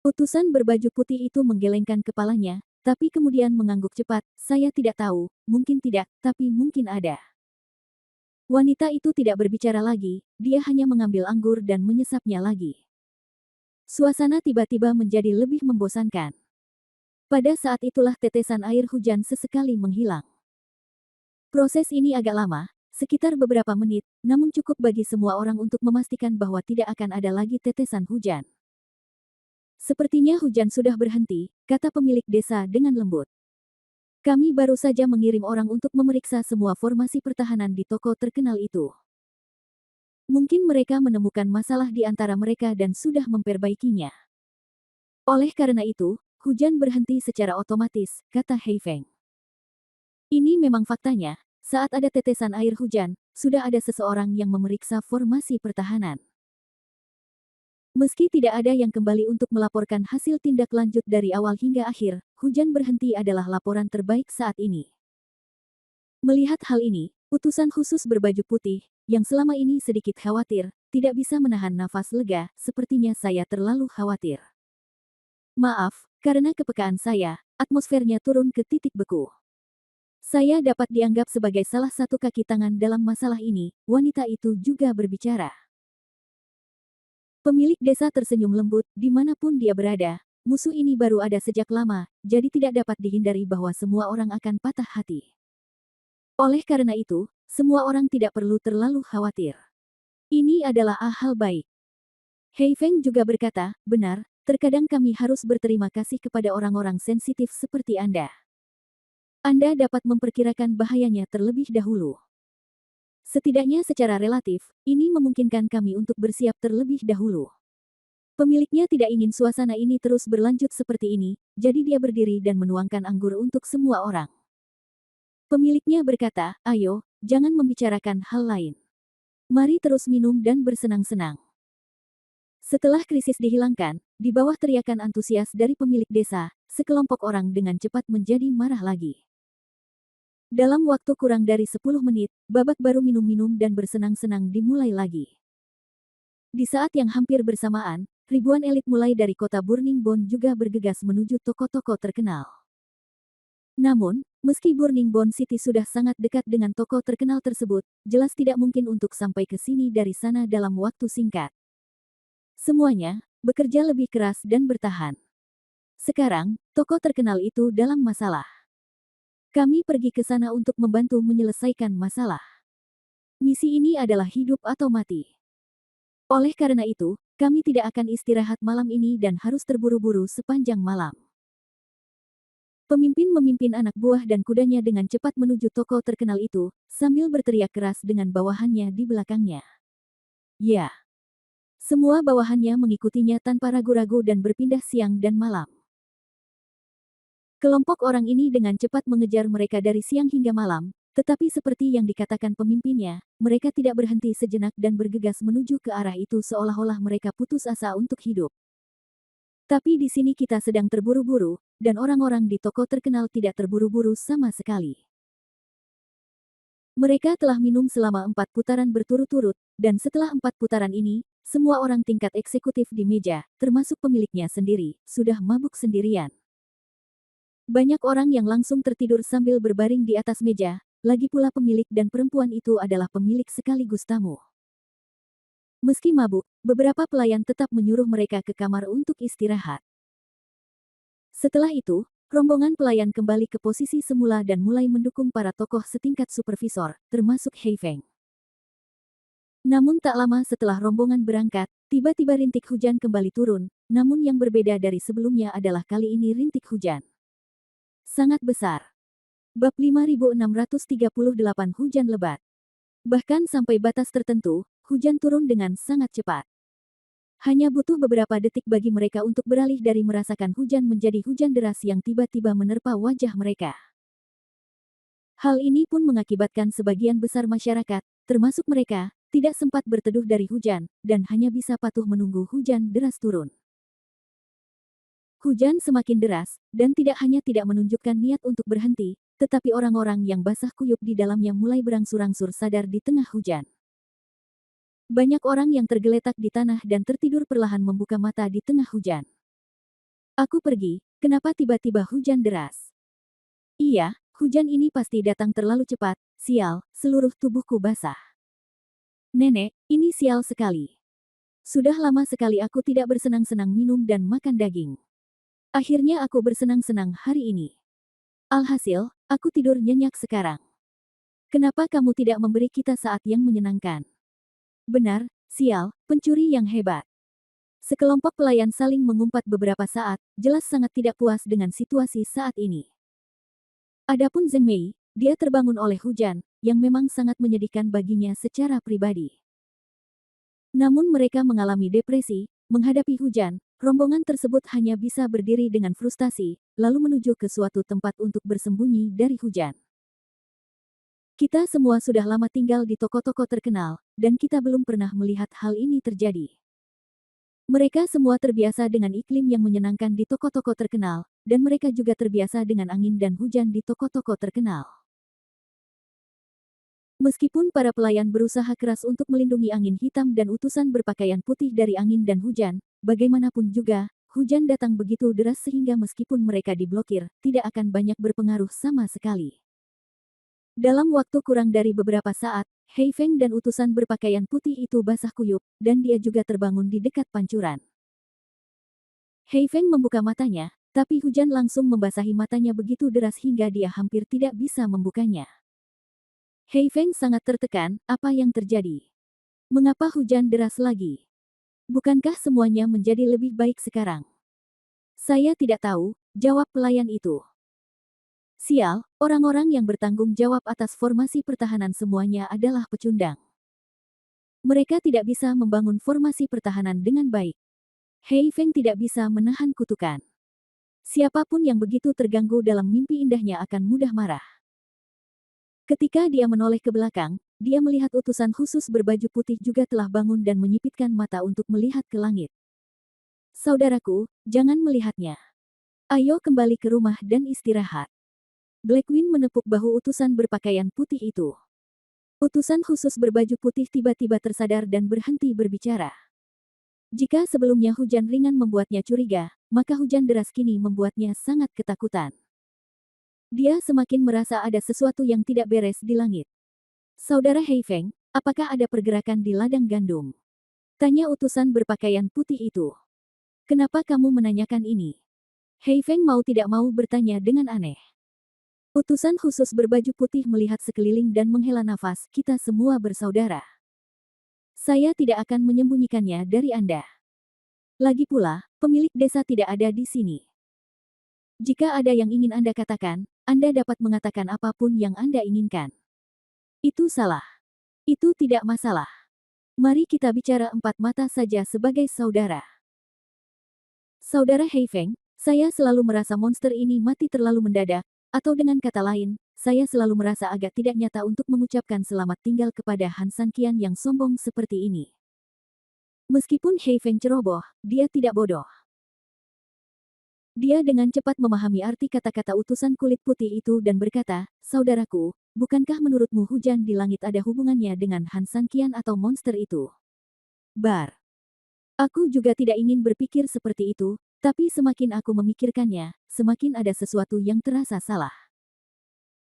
Utusan berbaju putih itu menggelengkan kepalanya, tapi kemudian mengangguk cepat, saya tidak tahu, mungkin tidak, tapi mungkin ada. Wanita itu tidak berbicara lagi, dia hanya mengambil anggur dan menyesapnya lagi. Suasana tiba-tiba menjadi lebih membosankan. Pada saat itulah tetesan air hujan sesekali menghilang. Proses ini agak lama, sekitar beberapa menit, namun cukup bagi semua orang untuk memastikan bahwa tidak akan ada lagi tetesan hujan. Sepertinya hujan sudah berhenti, kata pemilik desa dengan lembut. Kami baru saja mengirim orang untuk memeriksa semua formasi pertahanan di toko terkenal itu. Mungkin mereka menemukan masalah di antara mereka dan sudah memperbaikinya. Oleh karena itu, hujan berhenti secara otomatis, kata Hei Feng. Ini memang faktanya, saat ada tetesan air hujan, sudah ada seseorang yang memeriksa formasi pertahanan. Meski tidak ada yang kembali untuk melaporkan hasil tindak lanjut dari awal hingga akhir, hujan berhenti adalah laporan terbaik saat ini. Melihat hal ini, utusan khusus berbaju putih, yang selama ini sedikit khawatir, tidak bisa menahan nafas lega, sepertinya saya terlalu khawatir. Maaf, karena kepekaan saya, atmosfernya turun ke titik beku. Saya dapat dianggap sebagai salah satu kaki tangan dalam masalah ini, wanita itu juga berbicara. Pemilik desa tersenyum lembut, dimanapun dia berada, musuh ini baru ada sejak lama, jadi tidak dapat dihindari bahwa semua orang akan patah hati. Oleh karena itu, semua orang tidak perlu terlalu khawatir. Ini adalah hal baik. Hei Feng juga berkata, benar, terkadang kami harus berterima kasih kepada orang-orang sensitif seperti Anda. Anda dapat memperkirakan bahayanya terlebih dahulu. Setidaknya secara relatif, ini memungkinkan kami untuk bersiap terlebih dahulu. Pemiliknya tidak ingin suasana ini terus berlanjut seperti ini, jadi dia berdiri dan menuangkan anggur untuk semua orang. Pemiliknya berkata, ayo, jangan membicarakan hal lain. Mari terus minum dan bersenang-senang. Setelah krisis dihilangkan, di bawah teriakan antusias dari pemilik desa, sekelompok orang dengan cepat menjadi marah lagi. Dalam waktu kurang dari 10 menit, babak baru minum-minum dan bersenang-senang dimulai lagi. Di saat yang hampir bersamaan, ribuan elit mulai dari kota Burning Bone juga bergegas menuju toko-toko terkenal. Namun, meski Burning Bone City sudah sangat dekat dengan toko terkenal tersebut, jelas tidak mungkin untuk sampai ke sini dari sana dalam waktu singkat. Semuanya bekerja lebih keras dan bertahan. Sekarang, toko terkenal itu dalam masalah. Kami pergi ke sana untuk membantu menyelesaikan masalah. Misi ini adalah hidup atau mati. Oleh karena itu, kami tidak akan istirahat malam ini dan harus terburu-buru sepanjang malam. Pemimpin memimpin anak buah dan kudanya dengan cepat menuju toko terkenal itu, sambil berteriak keras dengan bawahannya di belakangnya. Ya. Semua bawahannya mengikutinya tanpa ragu-ragu dan berpindah siang dan malam. Kelompok orang ini dengan cepat mengejar mereka dari siang hingga malam, Tetapi seperti yang dikatakan pemimpinnya, mereka tidak berhenti sejenak dan bergegas menuju ke arah itu seolah-olah mereka putus asa untuk hidup. Tapi di sini kita sedang terburu-buru, dan orang-orang di toko terkenal tidak terburu-buru sama sekali. Mereka telah minum selama 4 putaran berturut-turut, dan setelah 4 putaran ini, semua orang tingkat eksekutif di meja, termasuk pemiliknya sendiri, sudah mabuk sendirian. Banyak orang yang langsung tertidur sambil berbaring di atas meja, lagi pula pemilik dan perempuan itu adalah pemilik sekaligus tamu. Meski mabuk, beberapa pelayan tetap menyuruh mereka ke kamar untuk istirahat. Setelah itu, rombongan pelayan kembali ke posisi semula dan mulai mendukung para tokoh setingkat supervisor, termasuk Hei Feng. Namun tak lama setelah rombongan berangkat, tiba-tiba rintik hujan kembali turun, namun yang berbeda dari sebelumnya adalah kali ini rintik hujan sangat besar. Bab 5638 Hujan Lebat. Bahkan sampai batas tertentu, hujan turun dengan sangat cepat. Hanya butuh beberapa detik bagi mereka untuk beralih dari merasakan hujan menjadi hujan deras yang tiba-tiba menerpa wajah mereka. Hal ini pun mengakibatkan sebagian besar masyarakat, termasuk mereka, tidak sempat berteduh dari hujan, dan hanya bisa patuh menunggu hujan deras turun. Hujan semakin deras, dan tidak hanya tidak menunjukkan niat untuk berhenti, tetapi orang-orang yang basah kuyup di dalamnya mulai berangsur-angsur sadar di tengah hujan. Banyak orang yang tergeletak di tanah dan tertidur perlahan membuka mata di tengah hujan. Aku pergi, kenapa tiba-tiba hujan deras? Iya, hujan ini pasti datang terlalu cepat, sial, seluruh tubuhku basah. Nenek, ini sial sekali. Sudah lama sekali aku tidak bersenang-senang minum dan makan daging. Akhirnya aku bersenang-senang hari ini. Alhasil, aku tidur nyenyak sekarang. Kenapa kamu tidak memberi kita saat yang menyenangkan? Benar, sial, pencuri yang hebat. Sekelompok pelayan saling mengumpat beberapa saat, jelas sangat tidak puas dengan situasi saat ini. Adapun Zheng Mei, dia terbangun oleh hujan, yang memang sangat menyedihkan baginya secara pribadi. Namun mereka mengalami depresi, menghadapi hujan, rombongan tersebut hanya bisa berdiri dengan frustasi, lalu menuju ke suatu tempat untuk bersembunyi dari hujan. Kita semua sudah lama tinggal di toko-toko terkenal, dan kita belum pernah melihat hal ini terjadi. Mereka semua terbiasa dengan iklim yang menyenangkan di toko-toko terkenal, dan mereka juga terbiasa dengan angin dan hujan di toko-toko terkenal. Meskipun para pelayan berusaha keras untuk melindungi angin hitam dan utusan berpakaian putih dari angin dan hujan, bagaimanapun juga, hujan datang begitu deras sehingga meskipun mereka diblokir, tidak akan banyak berpengaruh sama sekali. Dalam waktu kurang dari beberapa saat, Hei Feng dan utusan berpakaian putih itu basah kuyup, dan dia juga terbangun di dekat pancuran. Hei Feng membuka matanya, tapi hujan langsung membasahi matanya begitu deras hingga dia hampir tidak bisa membukanya. Hei Feng sangat tertekan, apa yang terjadi? Mengapa hujan deras lagi? Bukankah semuanya menjadi lebih baik sekarang? Saya tidak tahu, jawab pelayan itu. Sial, orang-orang yang bertanggung jawab atas formasi pertahanan semuanya adalah pecundang. Mereka tidak bisa membangun formasi pertahanan dengan baik. Hei Feng tidak bisa menahan kutukan. Siapapun yang begitu terganggu dalam mimpi indahnya akan mudah marah. Ketika dia menoleh ke belakang, dia melihat utusan khusus berbaju putih juga telah bangun dan menyipitkan mata untuk melihat ke langit. Saudaraku, jangan melihatnya. Ayo kembali ke rumah dan istirahat. Blackwing menepuk bahu utusan berpakaian putih itu. Utusan khusus berbaju putih tiba-tiba tersadar dan berhenti berbicara. Jika sebelumnya hujan ringan membuatnya curiga, maka hujan deras kini membuatnya sangat ketakutan. Dia semakin merasa ada sesuatu yang tidak beres di langit. Saudara Hei Feng, apakah ada pergerakan di ladang gandum? Tanya utusan berpakaian putih itu. Kenapa kamu menanyakan ini? Hei Feng mau tidak mau bertanya dengan aneh. Utusan khusus berbaju putih melihat sekeliling dan menghela nafas, kita semua bersaudara. Saya tidak akan menyembunyikannya dari Anda. Lagi pula, pemilik desa tidak ada di sini. Jika ada yang ingin Anda katakan, Anda dapat mengatakan apapun yang Anda inginkan. Itu salah. Itu tidak masalah. Mari kita bicara empat mata saja sebagai saudara. Saudara Hei Feng, saya selalu merasa monster ini mati terlalu mendadak, atau dengan kata lain, saya selalu merasa agak tidak nyata untuk mengucapkan selamat tinggal kepada Han Sanqian yang sombong seperti ini. Meskipun Hei Feng ceroboh, dia tidak bodoh. Dia dengan cepat memahami arti kata-kata utusan kulit putih itu dan berkata, "Saudaraku, bukankah menurutmu hujan di langit ada hubungannya dengan Han Sanqian atau monster itu?" Bar. Aku juga tidak ingin berpikir seperti itu, tapi semakin aku memikirkannya, semakin ada sesuatu yang terasa salah.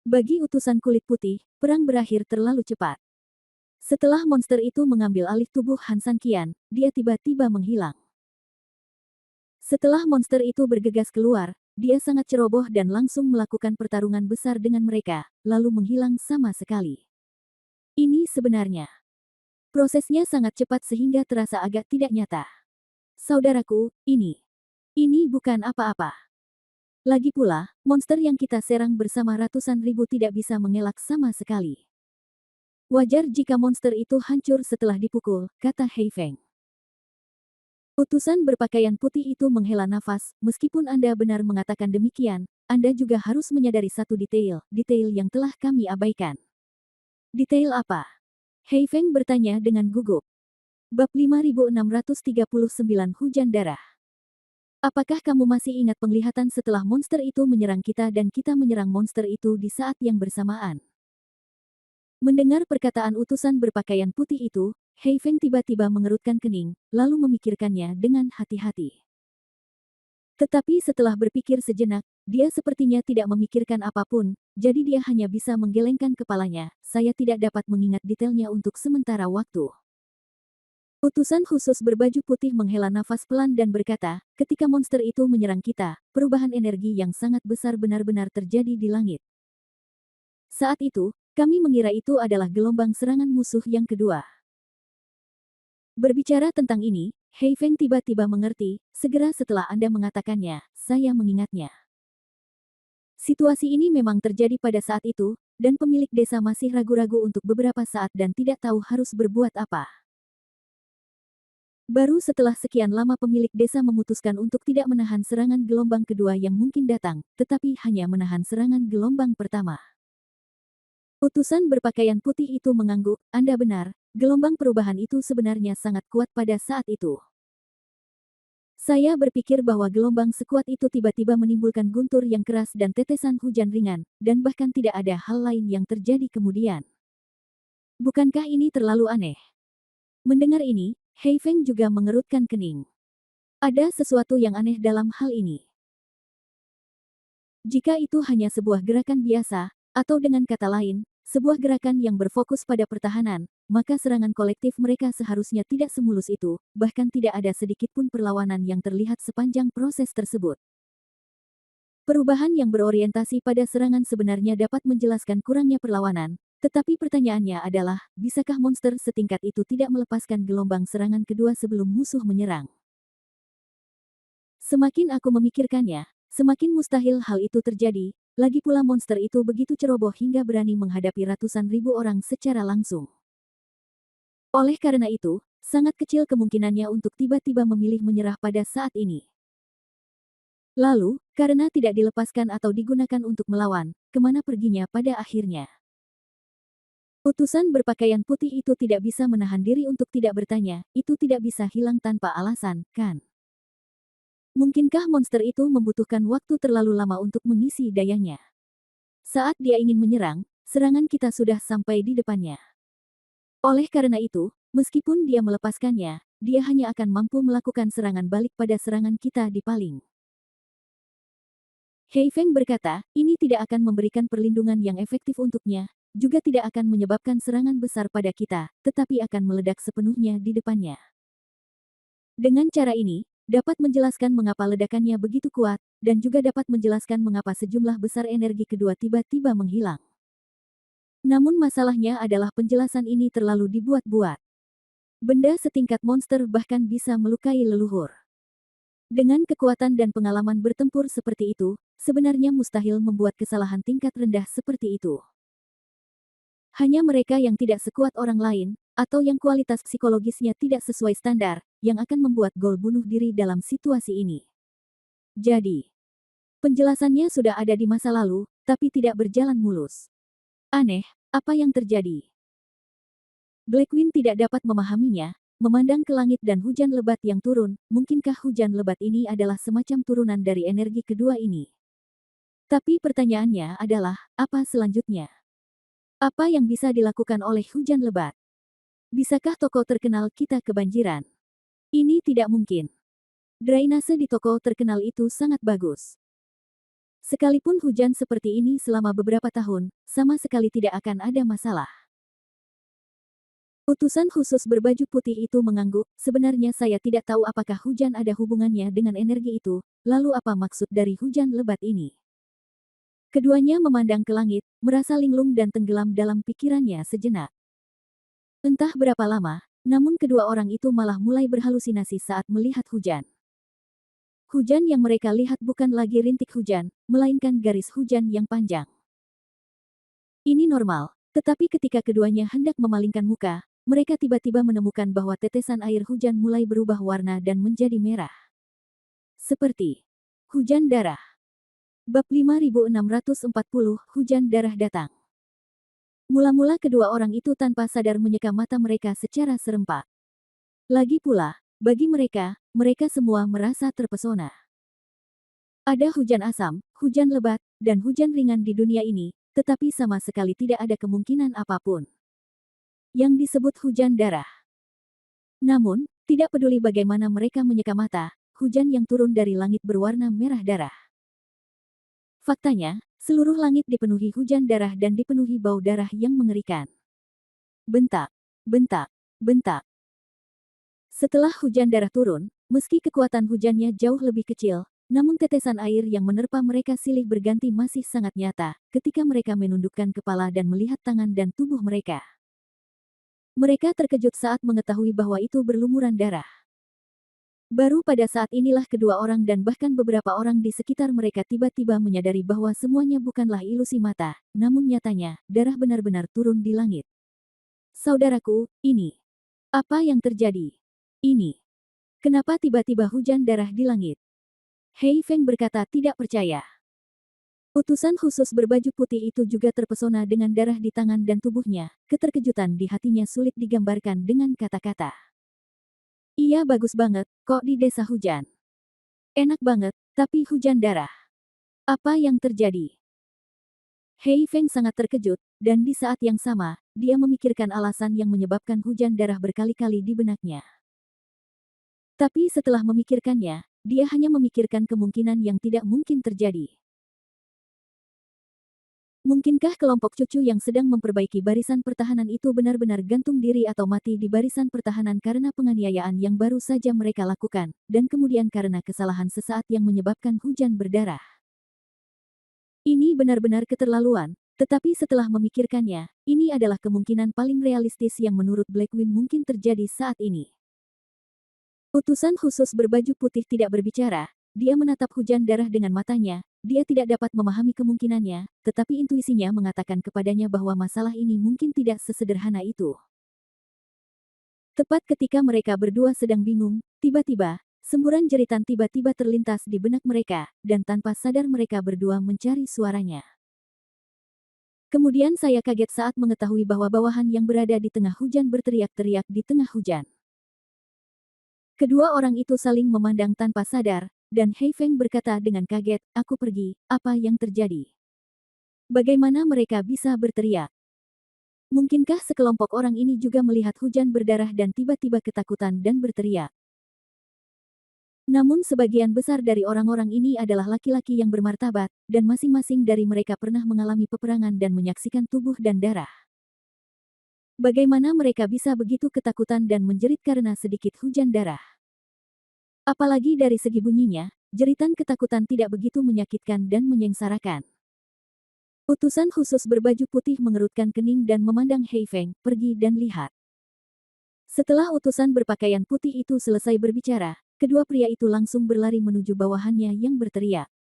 Bagi utusan kulit putih, perang berakhir terlalu cepat. Setelah monster itu mengambil alih tubuh Han Sanqian, dia tiba-tiba menghilang. Setelah monster itu bergegas keluar, dia sangat ceroboh dan langsung melakukan pertarungan besar dengan mereka, lalu menghilang sama sekali. Ini sebenarnya. Prosesnya sangat cepat sehingga terasa agak tidak nyata. Saudaraku, ini bukan apa-apa. Lagi pula, monster yang kita serang bersama ratusan ribu tidak bisa mengelak sama sekali. Wajar jika monster itu hancur setelah dipukul, kata Hei Feng. Utusan berpakaian putih itu menghela nafas, meskipun Anda benar mengatakan demikian, Anda juga harus menyadari satu detail yang telah kami abaikan. Detail apa? Hei Feng bertanya dengan gugup. Bab 5639 Hujan Darah. Apakah kamu masih ingat penglihatan setelah monster itu menyerang kita dan kita menyerang monster itu di saat yang bersamaan? Mendengar perkataan utusan berpakaian putih itu, Hei Feng tiba-tiba mengerutkan kening, lalu memikirkannya dengan hati-hati. Tetapi setelah berpikir sejenak, dia sepertinya tidak memikirkan apapun, jadi dia hanya bisa menggelengkan kepalanya. Saya tidak dapat mengingat detailnya untuk sementara waktu. Utusan khusus berbaju putih menghela nafas pelan dan berkata, ketika monster itu menyerang kita, perubahan energi yang sangat besar benar-benar terjadi di langit. Saat itu, kami mengira itu adalah gelombang serangan musuh yang kedua. Berbicara tentang ini, Hei Feng tiba-tiba mengerti, segera setelah Anda mengatakannya, saya mengingatnya. Situasi ini memang terjadi pada saat itu, dan pemilik desa masih ragu-ragu untuk beberapa saat dan tidak tahu harus berbuat apa. Baru setelah sekian lama pemilik desa memutuskan untuk tidak menahan serangan gelombang kedua yang mungkin datang, tetapi hanya menahan serangan gelombang pertama. Utusan berpakaian putih itu mengangguk, Anda benar, gelombang perubahan itu sebenarnya sangat kuat pada saat itu. Saya berpikir bahwa gelombang sekuat itu tiba-tiba menimbulkan guntur yang keras dan tetesan hujan ringan, dan bahkan tidak ada hal lain yang terjadi kemudian. Bukankah ini terlalu aneh? Mendengar ini, Hei Feng juga mengerutkan kening. Ada sesuatu yang aneh dalam hal ini. Jika itu hanya sebuah gerakan biasa, atau dengan kata lain, sebuah gerakan yang berfokus pada pertahanan, maka serangan kolektif mereka seharusnya tidak semulus itu, bahkan tidak ada sedikit pun perlawanan yang terlihat sepanjang proses tersebut. Perubahan yang berorientasi pada serangan sebenarnya dapat menjelaskan kurangnya perlawanan, tetapi pertanyaannya adalah, bisakah monster setingkat itu tidak melepaskan gelombang serangan kedua sebelum musuh menyerang? Semakin aku memikirkannya, semakin mustahil hal itu terjadi. Lagi pula monster itu begitu ceroboh hingga berani menghadapi ratusan ribu orang secara langsung. Oleh karena itu, sangat kecil kemungkinannya untuk tiba-tiba memilih menyerah pada saat ini. Lalu, karena tidak dilepaskan atau digunakan untuk melawan, kemana perginya pada akhirnya? Utusan berpakaian putih itu tidak bisa menahan diri untuk tidak bertanya, itu tidak bisa hilang tanpa alasan, kan? Mungkinkah monster itu membutuhkan waktu terlalu lama untuk mengisi dayanya? Saat dia ingin menyerang, serangan kita sudah sampai di depannya. Oleh karena itu, meskipun dia melepaskannya, dia hanya akan mampu melakukan serangan balik pada serangan kita di paling. Hei Feng berkata, ini tidak akan memberikan perlindungan yang efektif untuknya, juga tidak akan menyebabkan serangan besar pada kita, tetapi akan meledak sepenuhnya di depannya. Dengan cara ini, dapat menjelaskan mengapa ledakannya begitu kuat, dan juga dapat menjelaskan mengapa sejumlah besar energi kedua tiba-tiba menghilang. Namun masalahnya adalah penjelasan ini terlalu dibuat-buat. Benda setingkat monster bahkan bisa melukai leluhur. Dengan kekuatan dan pengalaman bertempur seperti itu, sebenarnya mustahil membuat kesalahan tingkat rendah seperti itu. Hanya mereka yang tidak sekuat orang lain, atau yang kualitas psikologisnya tidak sesuai standar, yang akan membuat gol bunuh diri dalam situasi ini. Jadi, penjelasannya sudah ada di masa lalu, tapi tidak berjalan mulus. Aneh, apa yang terjadi? Blackwing tidak dapat memahaminya, memandang ke langit dan hujan lebat yang turun. Mungkinkah hujan lebat ini adalah semacam turunan dari energi kedua ini? Tapi pertanyaannya adalah, apa selanjutnya? Apa yang bisa dilakukan oleh hujan lebat? Bisakah toko terkenal kita kebanjiran? Ini tidak mungkin. Drainase di toko terkenal itu sangat bagus. Sekalipun hujan seperti ini selama beberapa tahun, sama sekali tidak akan ada masalah. Utusan khusus berbaju putih itu mengangguk, sebenarnya saya tidak tahu apakah hujan ada hubungannya dengan energi itu, lalu apa maksud dari hujan lebat ini? Keduanya memandang ke langit, merasa linglung dan tenggelam dalam pikirannya sejenak. Entah berapa lama, namun kedua orang itu malah mulai berhalusinasi saat melihat hujan. Hujan yang mereka lihat bukan lagi rintik hujan, melainkan garis hujan yang panjang. Ini normal, tetapi ketika keduanya hendak memalingkan muka, mereka tiba-tiba menemukan bahwa tetesan air hujan mulai berubah warna dan menjadi merah. Seperti hujan darah. Bab 5640, Hujan Darah Datang. Mula-mula kedua orang itu tanpa sadar menyeka mata mereka secara serempak. Lagi pula, bagi mereka, mereka semua merasa terpesona. Ada hujan asam, hujan lebat, dan hujan ringan di dunia ini, tetapi sama sekali tidak ada kemungkinan apapun yang disebut hujan darah. Namun, tidak peduli bagaimana mereka menyeka mata, hujan yang turun dari langit berwarna merah darah. Faktanya, seluruh langit dipenuhi hujan darah dan dipenuhi bau darah yang mengerikan. Bentak, bentak, bentak. Setelah hujan darah turun, meski kekuatan hujannya jauh lebih kecil, namun tetesan air yang menerpa mereka silih berganti masih sangat nyata, ketika mereka menundukkan kepala dan melihat tangan dan tubuh mereka. Mereka terkejut saat mengetahui bahwa itu berlumuran darah. Baru pada saat inilah kedua orang dan bahkan beberapa orang di sekitar mereka tiba-tiba menyadari bahwa semuanya bukanlah ilusi mata, namun nyatanya, darah benar-benar turun di langit. Saudaraku, ini. Apa yang terjadi? Ini. Kenapa tiba-tiba hujan darah di langit? Hei Feng berkata tidak percaya. Utusan khusus berbaju putih itu juga terpesona dengan darah di tangan dan tubuhnya. Keterkejutan di hatinya sulit digambarkan dengan kata-kata. Iya bagus banget, kok di desa hujan. Enak banget, tapi hujan darah. Apa yang terjadi? Hei Feng sangat terkejut, dan di saat yang sama, dia memikirkan alasan yang menyebabkan hujan darah berkali-kali di benaknya. Tapi setelah memikirkannya, dia hanya memikirkan kemungkinan yang tidak mungkin terjadi. Mungkinkah kelompok cucu yang sedang memperbaiki barisan pertahanan itu benar-benar gantung diri atau mati di barisan pertahanan karena penganiayaan yang baru saja mereka lakukan, dan kemudian karena kesalahan sesaat yang menyebabkan hujan berdarah? Ini benar-benar keterlaluan, tetapi setelah memikirkannya, ini adalah kemungkinan paling realistis yang menurut Blackwing mungkin terjadi saat ini. Utusan khusus berbaju putih tidak berbicara, dia menatap hujan darah dengan matanya. Dia tidak dapat memahami kemungkinannya, tetapi intuisinya mengatakan kepadanya bahwa masalah ini mungkin tidak sesederhana itu. Tepat ketika mereka berdua sedang bingung, tiba-tiba, semburan jeritan tiba-tiba terlintas di benak mereka, dan tanpa sadar mereka berdua mencari suaranya. Kemudian saya kaget saat mengetahui bahwa bawahan yang berada di tengah hujan berteriak-teriak di tengah hujan. Kedua orang itu saling memandang tanpa sadar, dan Hei Feng berkata dengan kaget, aku pergi, apa yang terjadi? Bagaimana mereka bisa berteriak? Mungkinkah sekelompok orang ini juga melihat hujan berdarah dan tiba-tiba ketakutan dan berteriak? Namun sebagian besar dari orang-orang ini adalah laki-laki yang bermartabat, dan masing-masing dari mereka pernah mengalami peperangan dan menyaksikan tubuh dan darah. Bagaimana mereka bisa begitu ketakutan dan menjerit karena sedikit hujan darah? Apalagi dari segi bunyinya, jeritan ketakutan tidak begitu menyakitkan dan menyengsarakan. Utusan khusus berbaju putih mengerutkan kening dan memandang Hei Feng, pergi dan lihat. Setelah utusan berpakaian putih itu selesai berbicara, kedua pria itu langsung berlari menuju bawahannya yang berteriak.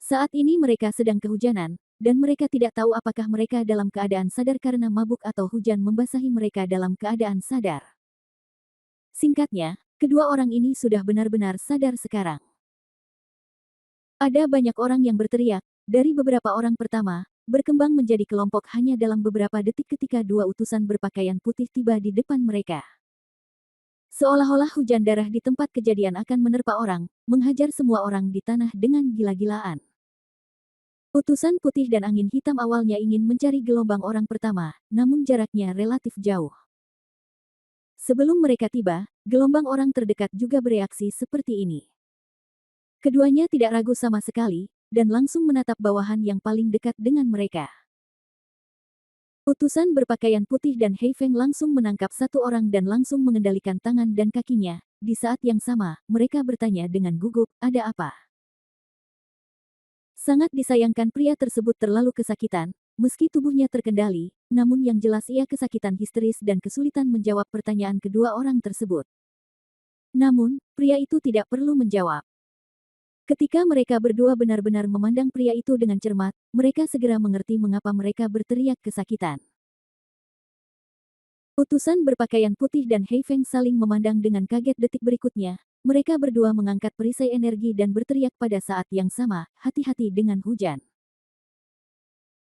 Saat ini mereka sedang kehujanan, dan mereka tidak tahu apakah mereka dalam keadaan sadar karena mabuk atau hujan membasahi mereka dalam keadaan sadar. Singkatnya, kedua orang ini sudah benar-benar sadar sekarang. Ada banyak orang yang berteriak, dari beberapa orang pertama, berkembang menjadi kelompok hanya dalam beberapa detik ketika dua utusan berpakaian putih tiba di depan mereka. Seolah-olah hujan darah di tempat kejadian akan menerpa orang, menghajar semua orang di tanah dengan gila-gilaan. Utusan putih dan angin hitam awalnya ingin mencari gelombang orang pertama, namun jaraknya relatif jauh. Sebelum mereka tiba, gelombang orang terdekat juga bereaksi seperti ini. Keduanya tidak ragu sama sekali, dan langsung menatap bawahan yang paling dekat dengan mereka. Utusan berpakaian putih dan Hei Feng langsung menangkap satu orang dan langsung mengendalikan tangan dan kakinya. Di saat yang sama, mereka bertanya dengan gugup, ada apa? Sangat disayangkan pria tersebut terlalu kesakitan, meski tubuhnya terkendali, namun yang jelas ia kesakitan histeris dan kesulitan menjawab pertanyaan kedua orang tersebut. Namun, pria itu tidak perlu menjawab. Ketika mereka berdua benar-benar memandang pria itu dengan cermat, mereka segera mengerti mengapa mereka berteriak kesakitan. Utusan berpakaian putih dan Hei Feng saling memandang dengan kaget detik berikutnya. Mereka berdua mengangkat perisai energi dan berteriak pada saat yang sama, hati-hati dengan hujan.